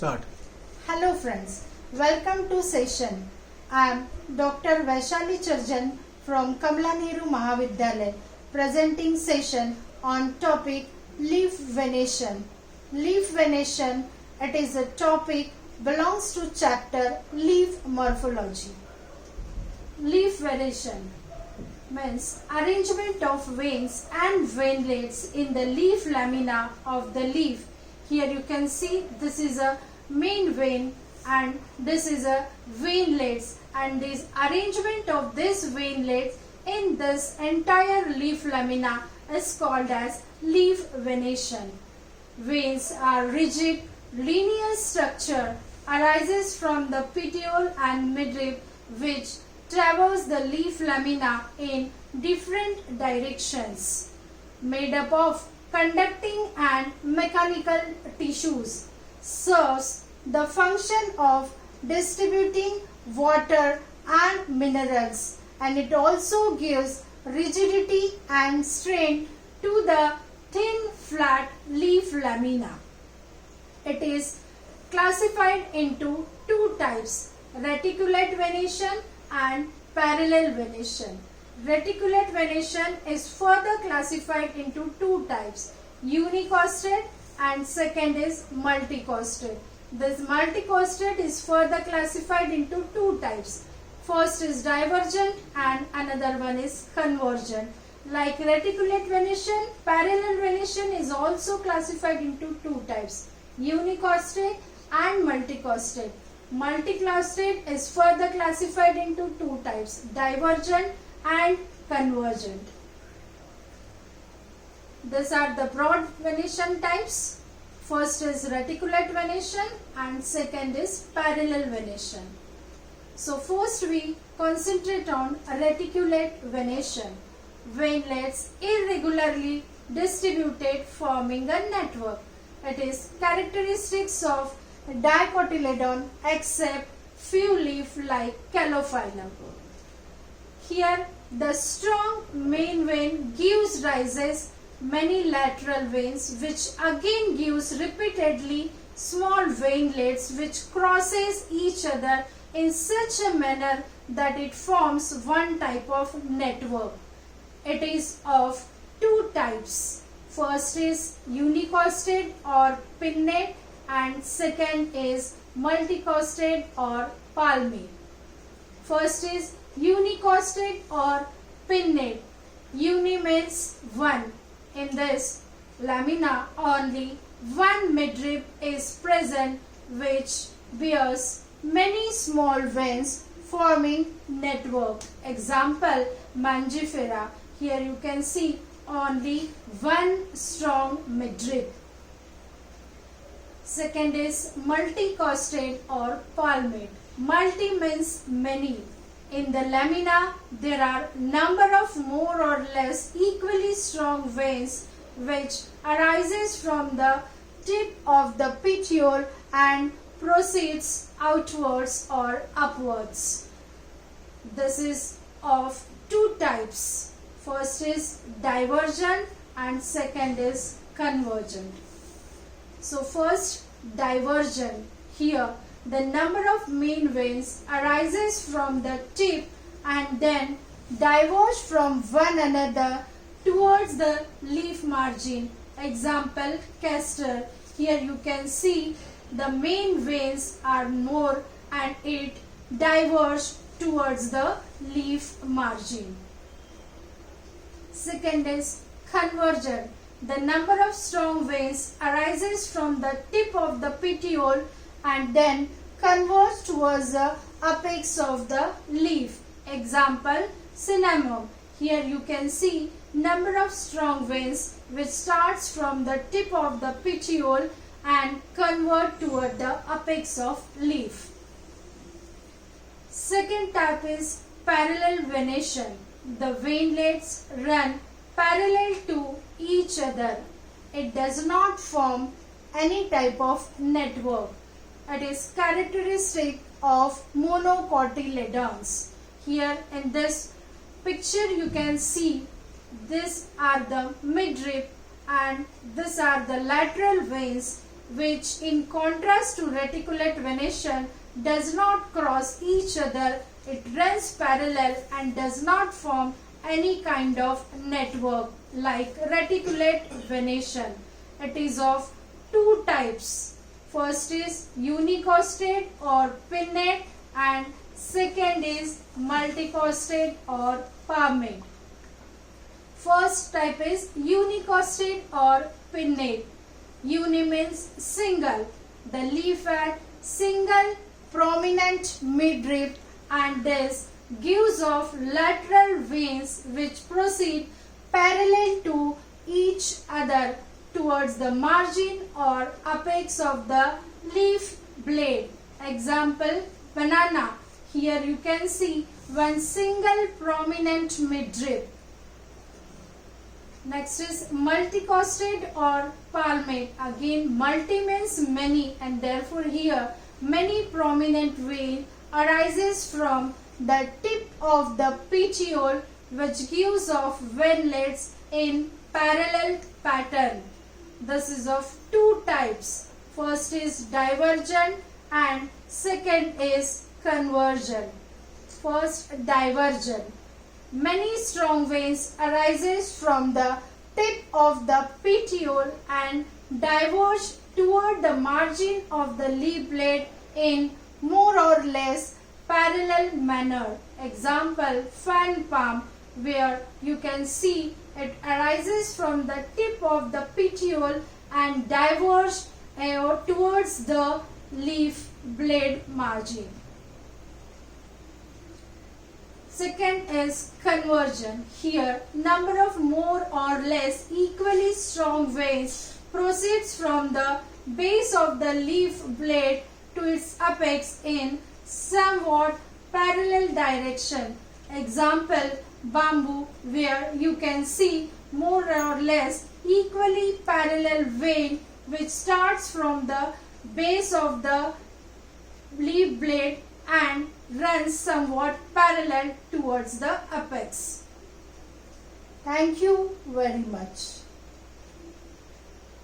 Start. Hello friends, welcome to session. I am Dr. Vaishali Charjan from Kamala Nehru Mahavidyalaya presenting session on topic leaf venation. Leaf venation, it is a topic belongs to chapter leaf morphology. Leaf venation means arrangement of veins and veinlets in the leaf lamina of the leaf. Here you can see this is a main vein and this is a veinlets, and this arrangement of this veinlets in this entire leaf lamina is called as leaf venation. Veins are rigid, linear structure arises from the petiole and midrib which traverse the leaf lamina in different directions, made up of conducting and mechanical tissues, serves the function of distributing water and minerals, and it also gives rigidity and strength to the thin flat leaf lamina. It is classified into two types, reticulate venation and parallel venation. Reticulate venation is further classified into two types, unicosted and second is multicosted. This multicosted is further classified into two types. First is divergent and another one is convergent. Like reticulate venation, parallel venation is also classified into two types, unicosted and multicosted. Multicosted is further classified into two types, divergent and convergent. These are the broad venation types. First is reticulate venation and second is parallel venation. So first we concentrate on reticulate venation. Veinlets irregularly distributed forming a network. It is characteristics of dicotyledon except few leaf like Calophyllum. Here the strong main vein gives rises many lateral veins which again gives repeatedly small veinlets which crosses each other in such a manner that it forms one type of network. It is of two types. First is unicosted or pinnate and second is multicosted or palmate. First is unicosted or pinnate. Uni means one. In this lamina only one midrib is present which bears many small veins forming network. Example, Mangifera. Here you can see only one strong midrib. Second is multicosted or palmate. Multi means many. In the lamina, there are number of more or less equally strong veins which arises from the tip of the petiole and proceeds outwards or upwards. This is of two types. First is divergent and second is convergent. So first divergent. Here the number of main veins arises from the tip and then diverge from one another towards the leaf margin. Example, castor. Here you can see the main veins are more and it diverges towards the leaf margin. Second is convergent. The number of strong veins arises from the tip of the petiole and then converge towards the apex of the leaf. Example, cinnamon. Here you can see number of strong veins which starts from the tip of the petiole and convert toward the apex of leaf. Second type is parallel venation. The veinlets run parallel to each other. It does not form any type of network. It is characteristic of monocotyledons. Here in this picture you can see these are the midrib and these are the lateral veins which in contrast to reticulate venation does not cross each other. It runs parallel and does not form any kind of network like reticulate venation. It is of two types. First is unicostate or pinnate and second is multicostate or palmate. First type is unicostate or pinnate. Uni means single. The leaf at single prominent midrib and this gives off lateral veins which proceed parallel to each other towards the margin or apex of the leaf blade. Example, banana. Here you can see one single prominent midrib. Next is multicostate or palmate. Again, multi means many and therefore here many prominent vein arises from the tip of the petiole which gives off veinlets in parallel pattern. This is of two types. First is divergent and second is convergent. First, divergent. Many strong veins arises from the tip of the petiole and diverge toward the margin of the leaf blade in more or less parallel manner. Example, fan palm, where you can see it arises from the tip of the petiole and diverge towards the leaf blade margin. Second is convergent. Here, number of more or less equally strong veins proceeds from the base of the leaf blade to its apex in somewhat parallel direction. Example, bamboo, where you can see more or less equally parallel vein which starts from the base of the leaf blade and runs somewhat parallel towards the apex. Thank you very much.